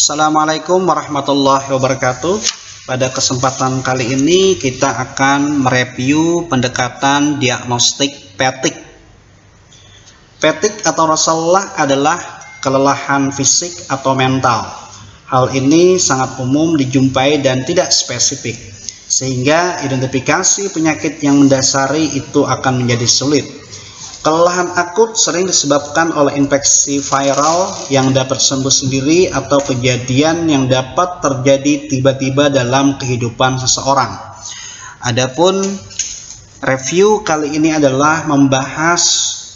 Assalamualaikum warahmatullahi wabarakatuh. Pada kesempatan kali ini kita akan mereview pendekatan diagnostik fatigue. Fatigue atau rasa lelah adalah kelelahan fisik atau mental. Hal ini sangat umum dijumpai dan tidak spesifik, sehingga identifikasi penyakit yang mendasari itu akan menjadi sulit. Kelelahan akut sering disebabkan oleh infeksi viral yang dapat sembuh sendiri atau kejadian yang dapat terjadi tiba-tiba dalam kehidupan seseorang. Adapun review kali ini adalah membahas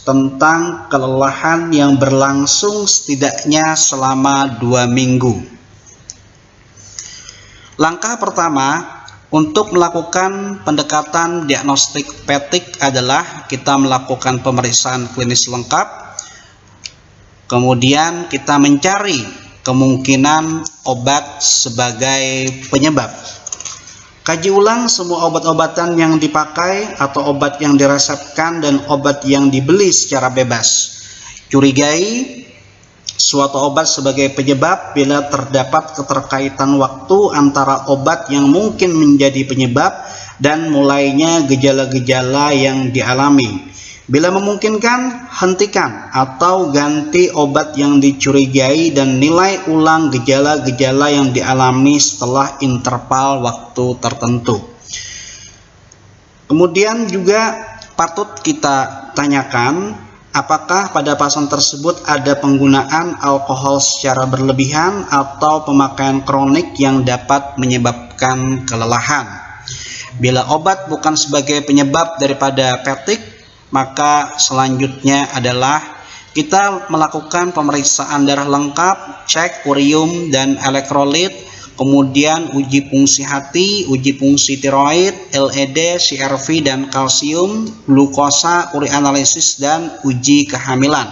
tentang kelelahan yang berlangsung setidaknya selama 2 minggu. Langkah pertama untuk melakukan pendekatan diagnostik fatigue adalah kita melakukan pemeriksaan klinis lengkap. Kemudian kita mencari kemungkinan obat sebagai penyebab. Kaji ulang semua obat-obatan yang dipakai atau obat yang diresepkan dan obat yang dibeli secara bebas. Curigai suatu obat sebagai penyebab bila terdapat keterkaitan waktu antara obat yang mungkin menjadi penyebab dan mulainya gejala-gejala yang dialami. Bila memungkinkan, hentikan atau ganti obat yang dicurigai dan nilai ulang gejala-gejala yang dialami setelah interval waktu tertentu. Kemudian juga patut kita tanyakan, apakah pada pasien tersebut ada penggunaan alkohol secara berlebihan atau pemakaian kronik yang dapat menyebabkan kelelahan. Bila obat bukan sebagai penyebab daripada fatigue, maka selanjutnya adalah kita melakukan pemeriksaan darah lengkap, cek urium dan elektrolit, kemudian uji fungsi hati, uji fungsi tiroid, LED, CRV dan kalsium, glukosa, urianalisis, dan uji kehamilan.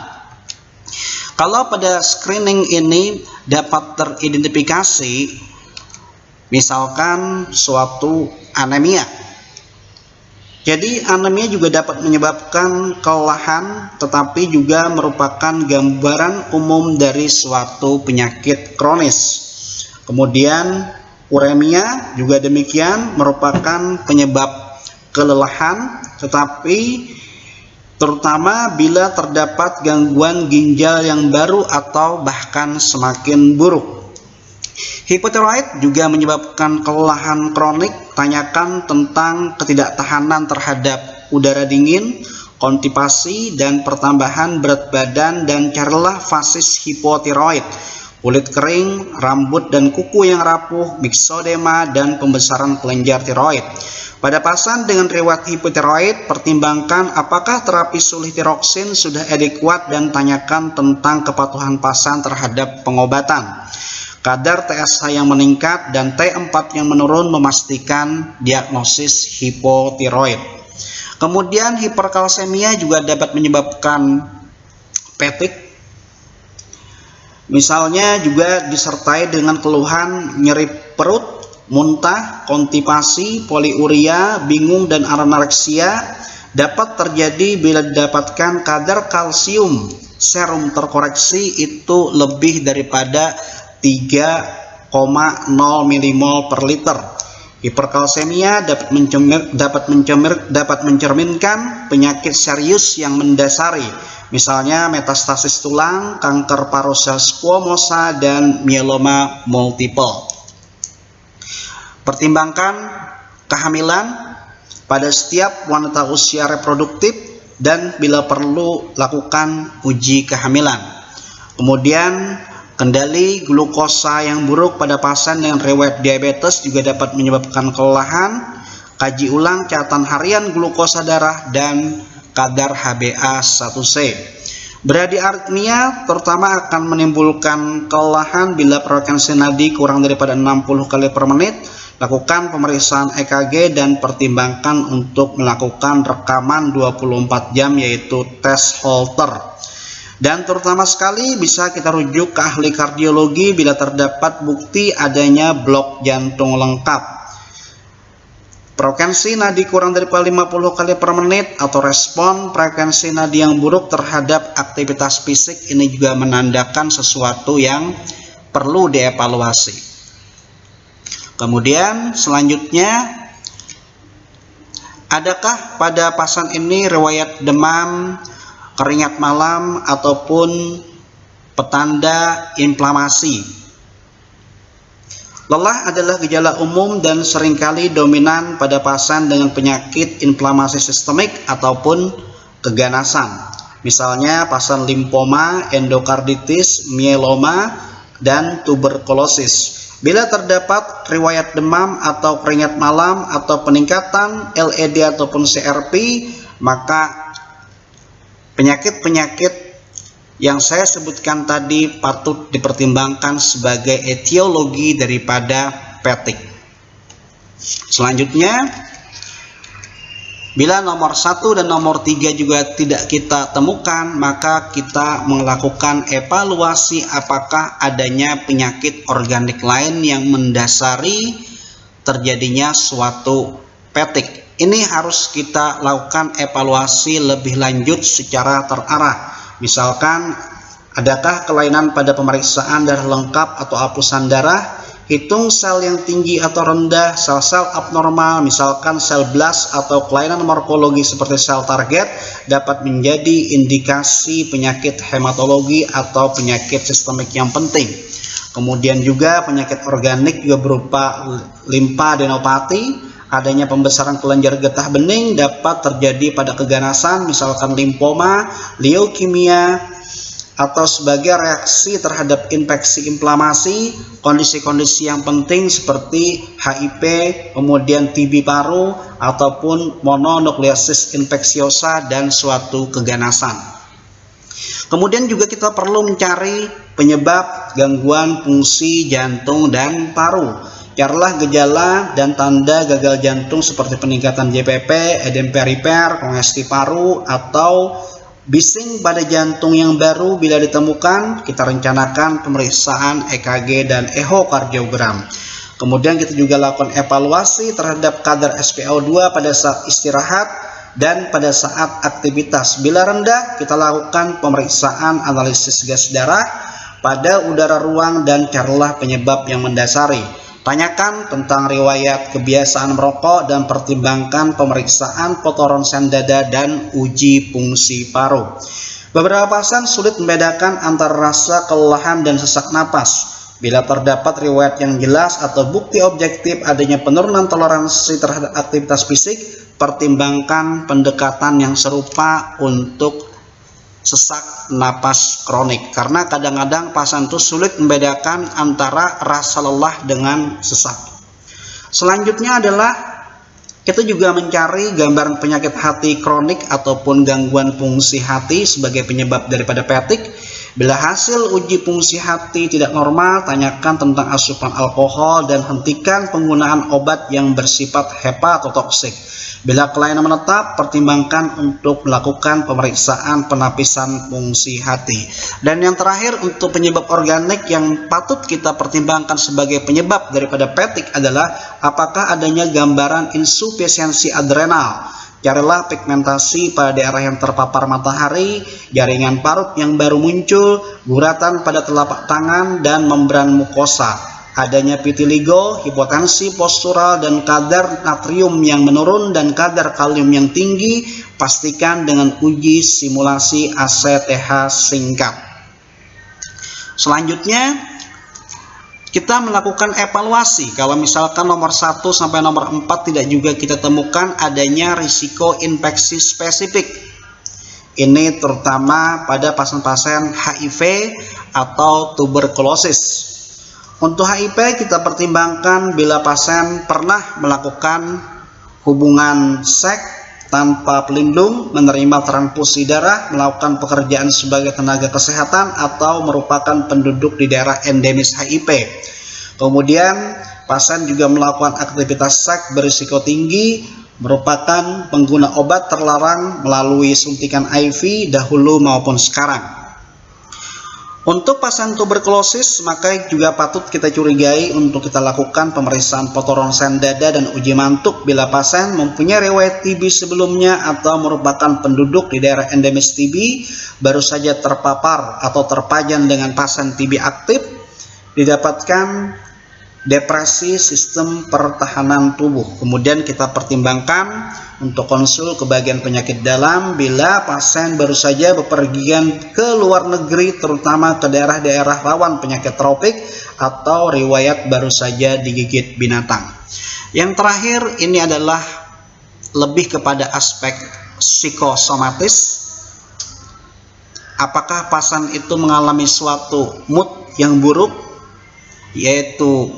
Kalau pada screening ini dapat teridentifikasi misalkan suatu anemia. Jadi anemia juga dapat menyebabkan kelelahan, tetapi juga merupakan gambaran umum dari suatu penyakit kronis. Kemudian uremia juga demikian merupakan penyebab kelelahan, tetapi terutama bila terdapat gangguan ginjal yang baru atau bahkan semakin buruk. Hipotiroid juga menyebabkan kelelahan kronik. Tanyakan tentang ketidaktahanan terhadap udara dingin, konstipasi, dan pertambahan berat badan, dan carilah fasis hipotiroid. Kulit kering, rambut dan kuku yang rapuh, myxodema, dan pembesaran kelenjar tiroid. Pada pasien dengan riwayat hipotiroid, pertimbangkan apakah terapi sulih-tiroksin sudah adekuat dan tanyakan tentang kepatuhan pasien terhadap pengobatan. Kadar TSH yang meningkat dan T4 yang menurun memastikan diagnosis hipotiroid. Kemudian hiperkalsemia juga dapat menyebabkan fatigue. Misalnya juga disertai dengan keluhan nyeri perut, muntah, konstipasi, poliuria, bingung, dan anoreksia. Dapat terjadi bila didapatkan kadar kalsium serum terkoreksi itu lebih daripada 3,0 mmol per liter. Hiperkalsemia dapat mencerminkan penyakit serius yang mendasari, misalnya metastasis tulang, kanker paru-sel squamosa, dan mieloma multiple. Pertimbangkan kehamilan pada setiap wanita usia reproduktif dan bila perlu lakukan uji kehamilan. Kemudian kendali glukosa yang buruk pada pasien dengan riwayat diabetes juga dapat menyebabkan kelelahan. Kaji ulang catatan harian glukosa darah dan kadar HbA1c. Bradiarrhythmia terutama akan menimbulkan kelelahan bila frekuensi nadi kurang daripada 60 kali per menit. Lakukan pemeriksaan EKG dan pertimbangkan untuk melakukan rekaman 24 jam yaitu tes Holter. Dan terutama sekali bisa kita rujuk ke ahli kardiologi bila terdapat bukti adanya blok jantung lengkap. Frekuensi nadi kurang daripada 50 kali per menit atau respon frekuensi nadi yang buruk terhadap aktivitas fisik ini juga menandakan sesuatu yang perlu dievaluasi. Kemudian selanjutnya, adakah pada pasien ini riwayat demam, keringat malam, ataupun petanda inflamasi? Lelah adalah gejala umum dan seringkali dominan pada pasien dengan penyakit inflamasi sistemik ataupun keganasan. Misalnya pasien limfoma, endokarditis, myeloma, dan tuberkulosis. Bila terdapat riwayat demam atau keringat malam atau peningkatan LED ataupun CRP, maka penyakit-penyakit yang saya sebutkan tadi patut dipertimbangkan sebagai etiologi daripada petik. Selanjutnya, bila nomor 1 dan nomor 3 juga tidak kita temukan, maka kita melakukan evaluasi apakah adanya penyakit organik lain yang mendasari terjadinya suatu petik. Ini harus kita lakukan evaluasi lebih lanjut secara terarah. Misalkan, adakah kelainan pada pemeriksaan darah lengkap atau hapusan darah, hitung sel yang tinggi atau rendah, sel-sel abnormal, misalkan sel blast atau kelainan morfologi seperti sel target dapat menjadi indikasi penyakit hematologi atau penyakit sistemik yang penting. Kemudian juga penyakit organik juga berupa limfadenopati. Adanya pembesaran kelenjar getah bening dapat terjadi pada keganasan, misalkan limfoma, leukemia, atau sebagai reaksi terhadap infeksi inflamasi, kondisi-kondisi yang penting seperti HIV, kemudian TB paru, ataupun mononukleosis infeksiosa dan suatu keganasan. Kemudian juga kita perlu mencari penyebab gangguan fungsi jantung dan paru. Carilah gejala dan tanda gagal jantung seperti peningkatan JPP, edem perifer, kongesti paru, atau bising pada jantung yang baru. Bila ditemukan, kita rencanakan pemeriksaan EKG dan echokardiogram. Kemudian kita juga lakukan evaluasi terhadap kadar SpO2 pada saat istirahat dan pada saat aktivitas. Bila rendah, kita lakukan pemeriksaan analisis gas darah pada udara ruang dan carilah penyebab yang mendasari. Tanyakan tentang riwayat kebiasaan merokok dan pertimbangkan pemeriksaan foto ronsen dada dan uji fungsi paru. Beberapa pasien sulit membedakan antara rasa kelelahan dan sesak napas. Bila terdapat riwayat yang jelas atau bukti objektif adanya penurunan toleransi terhadap aktivitas fisik, pertimbangkan pendekatan yang serupa untuk sesak napas kronik, karena kadang-kadang pasien itu sulit membedakan antara rasa lelah dengan sesak. Selanjutnya adalah kita juga mencari gambaran penyakit hati kronik ataupun gangguan fungsi hati sebagai penyebab daripada petik. Bila hasil uji fungsi hati tidak normal, tanyakan tentang asupan alkohol dan hentikan penggunaan obat yang bersifat hepatotoksik. Bila kelainan menetap, pertimbangkan untuk melakukan pemeriksaan penapisan fungsi hati. Dan yang terakhir, untuk penyebab organik yang patut kita pertimbangkan sebagai penyebab daripada petik adalah apakah adanya gambaran insufisiensi adrenal. Carilah pigmentasi pada daerah yang terpapar matahari, jaringan parut yang baru muncul, guratan pada telapak tangan, dan membran mukosa. Adanya vitiligo, hipotensi postural, dan kadar natrium yang menurun dan kadar kalium yang tinggi, pastikan dengan uji simulasi ACTH singkat. Selanjutnya, kita melakukan evaluasi. Kalau misalkan nomor 1 sampai nomor 4 tidak juga kita temukan adanya risiko infeksi spesifik. Ini terutama pada pasien-pasien HIV atau tuberkulosis. Untuk HIV kita pertimbangkan bila pasien pernah melakukan hubungan seks tanpa pelindung, menerima transfusi darah, melakukan pekerjaan sebagai tenaga kesehatan, atau merupakan penduduk di daerah endemis HIV. Kemudian pasien juga melakukan aktivitas seks berisiko tinggi, merupakan pengguna obat terlarang melalui suntikan IV dahulu maupun sekarang. Untuk pasien tuberkulosis, maka juga patut kita curigai untuk kita lakukan pemeriksaan foto ronsen dada dan uji mantuk bila pasien mempunyai riwayat TB sebelumnya atau merupakan penduduk di daerah endemis TB, baru saja terpapar atau terpajan dengan pasien TB aktif. didapatkan depresi sistem pertahanan tubuh. Kemudian kita pertimbangkan untuk konsul ke bagian penyakit dalam bila pasien baru saja bepergian ke luar negeri, terutama ke daerah-daerah rawan penyakit tropik atau riwayat baru saja digigit binatang. Yang terakhir ini adalah lebih kepada aspek psikosomatis. Apakah pasien itu mengalami suatu mood yang buruk, yaitu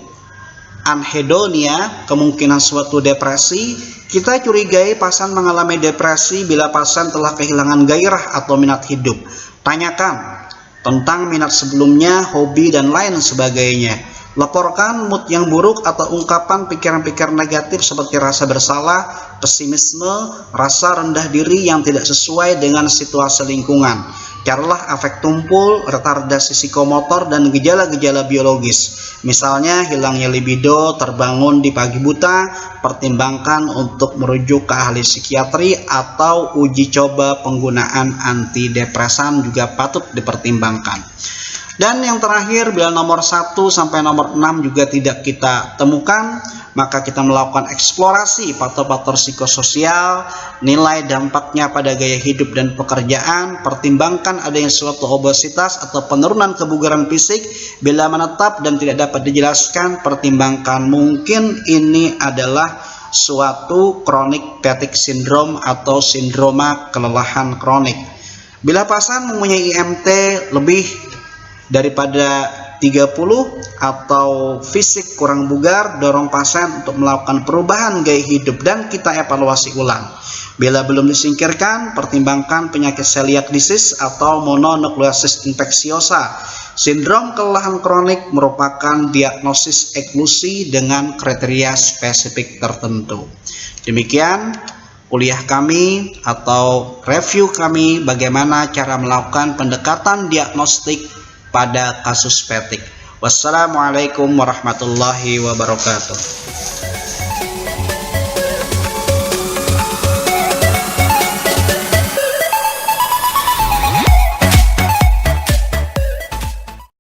anhedonia, kemungkinan suatu depresi. Kita curigai pasien mengalami depresi bila pasien telah kehilangan gairah atau minat hidup. Tanyakan tentang minat sebelumnya, hobi, dan lain sebagainya. Laporkan mood yang buruk atau ungkapan pikiran-pikiran negatif seperti rasa bersalah, pesimisme, rasa rendah diri yang tidak sesuai dengan situasi lingkungan. Carilah efek tumpul, retardasi psikomotor, dan gejala-gejala biologis. Misalnya hilangnya libido, terbangun di pagi buta. Pertimbangkan untuk merujuk ke ahli psikiatri atau uji coba penggunaan antidepresan juga patut dipertimbangkan. Dan yang terakhir, bila nomor 1 sampai nomor 6 juga tidak kita temukan, maka kita melakukan eksplorasi faktor-faktor psikososial, nilai dampaknya pada gaya hidup dan pekerjaan, pertimbangkan adanya suatu obesitas atau penurunan kebugaran fisik. Bila menetap dan tidak dapat dijelaskan, pertimbangkan mungkin ini adalah suatu chronic fatigue syndrome atau sindroma kelelahan kronik. Bila pasien mempunyai IMT lebih daripada 30 atau fisik kurang bugar, dorong pasien untuk melakukan perubahan gaya hidup dan kita evaluasi ulang. Bila belum disingkirkan, pertimbangkan penyakit celiac disease atau mononukleosis infeksiosa. Sindrom kelelahan kronik merupakan diagnosis eklusi dengan kriteria spesifik tertentu. Demikian kuliah kami atau review kami bagaimana cara melakukan pendekatan diagnostik pada kasus fatigue. Wassalamualaikum warahmatullahi wabarakatuh.